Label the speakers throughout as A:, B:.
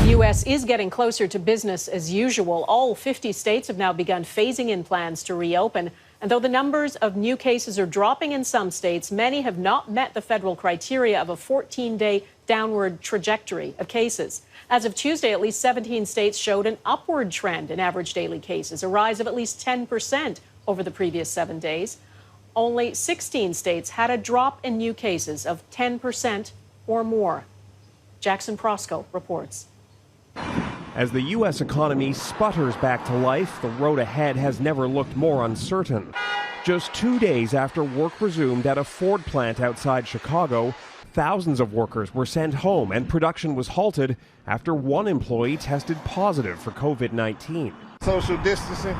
A: U.S. is getting closer to business as usual. All 50 states have now begun phasing in plans to reopen. And though the numbers of new cases are dropping in some states, many have not met the federal criteria of a 14-day downward trajectory of cases. As of Tuesday, at least 17 states showed an upward trend in average daily cases, a rise of at least 10% over the previous 7 days. Only 16 states had a drop in new cases of 10% or more. Jackson Proskow reports.
B: As the U.S. economy sputters back to life, the road ahead has never looked more uncertain. Just 2 days after work resumed at a Ford plant outside Chicago, thousands of workers were sent home and production was halted after one employee tested positive for COVID-19.
C: Social distancing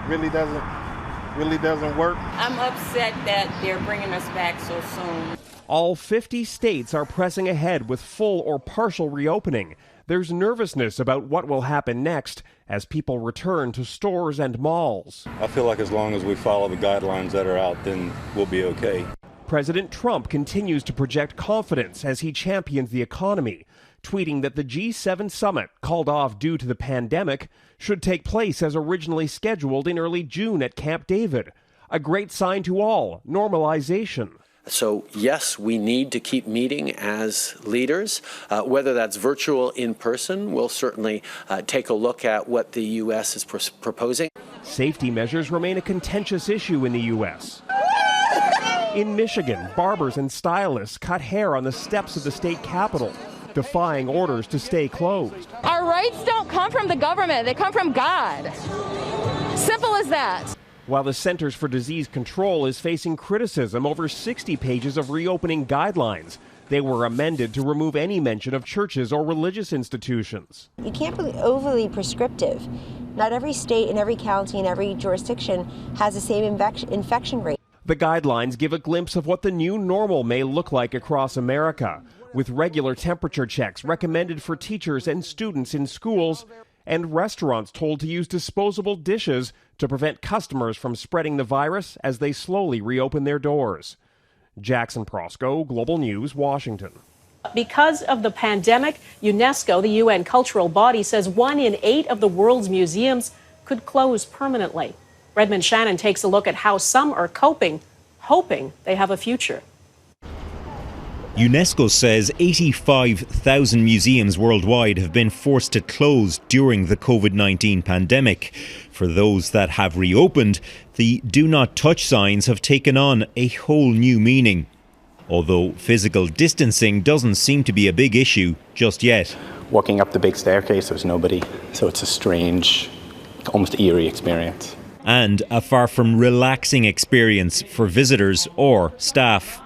C: really doesn't work.
D: I'm upset that they're bringing us back so soon.
B: All 50 states are pressing ahead with full or partial reopening. There's nervousness about what will happen next as people return to stores and malls.
E: I feel like as long as we follow the guidelines that are out, then we'll be okay.
B: President Trump continues to project confidence as he champions the economy, tweeting that the G7 summit, called off due to the pandemic, should take place as originally scheduled in early June at Camp David. A great sign to all, normalization.
F: So, yes, we need to keep meeting as leaders. Whether that's virtual, in person, we'll certainly take a look at what the U.S. is proposing.
B: Safety measures remain a contentious issue in the U.S. In Michigan, barbers and stylists cut hair on the steps of the state capitol, defying orders to stay closed.
G: Our rights don't come from the government, they come from God. Simple as that.
B: While the Centers for Disease Control is facing criticism over 60 pages of reopening guidelines, they were amended to remove any mention of churches or religious institutions.
H: You can't be overly prescriptive. Not every state and every county and every jurisdiction has the same infection rate.
B: The guidelines give a glimpse of what the new normal may look like across America, with regular temperature checks recommended for teachers and students in schools, and restaurants told to use disposable dishes to prevent customers from spreading the virus as they slowly reopen their doors. Jackson Proskow, Global News, Washington.
A: Because of the pandemic, UNESCO, the UN cultural body, says 1 in 8 of the world's museums could close permanently. Redmond Shannon takes a look at how some are coping, hoping they have a future.
I: UNESCO says 85,000 museums worldwide have been forced to close during the COVID-19 pandemic. For those that have reopened, the do not touch signs have taken on a whole new meaning. Although physical distancing doesn't seem to be a big issue just yet.
J: Walking up the big staircase, there's nobody, so it's a strange, almost eerie experience.
I: And a far from relaxing experience for visitors or staff.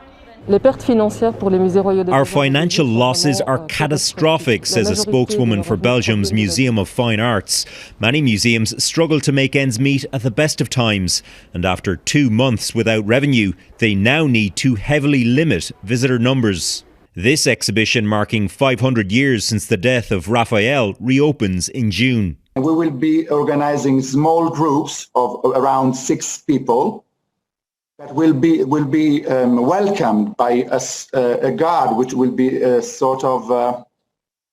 I: Our financial losses are catastrophic, says a spokeswoman for Belgium's Museum of Fine Arts. Many museums struggle to make ends meet at the best of times, and after 2 months without revenue, they now need to heavily limit visitor numbers. This exhibition, marking 500 years since the death of Raphael, reopens in June.
K: We will be organizing small groups of around 6 people that will be welcomed by a guard, which will be a sort of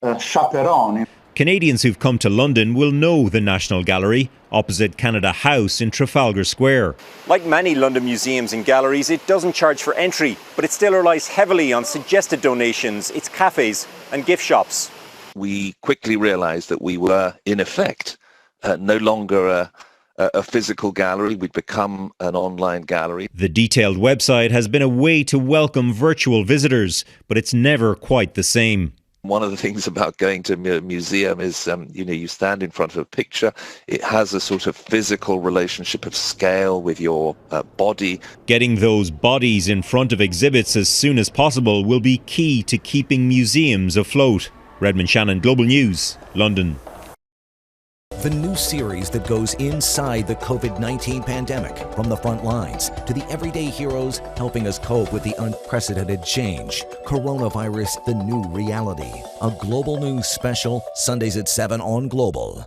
K: a chaperone.
I: Canadians who've come to London will know the National Gallery, opposite Canada House in Trafalgar Square.
L: Like many London museums and galleries, it doesn't charge for entry, but it still relies heavily on suggested donations, its cafes and gift shops.
M: We quickly realised that we were, in effect, no longer a physical gallery. We'd become an online gallery.
I: The detailed website has been a way to welcome virtual visitors, but it's never quite the same.
M: One of the things about going to a museum is, you stand in front of a picture. It has a sort of physical relationship of scale with your body.
I: Getting those bodies in front of exhibits as soon as possible will be key to keeping museums afloat. Redmond Shannon, Global News, London.
N: The new series that goes inside the COVID-19 pandemic, from the front lines to the everyday heroes helping us cope with the unprecedented change. Coronavirus, the new reality. A Global News special, Sundays at 7 on Global.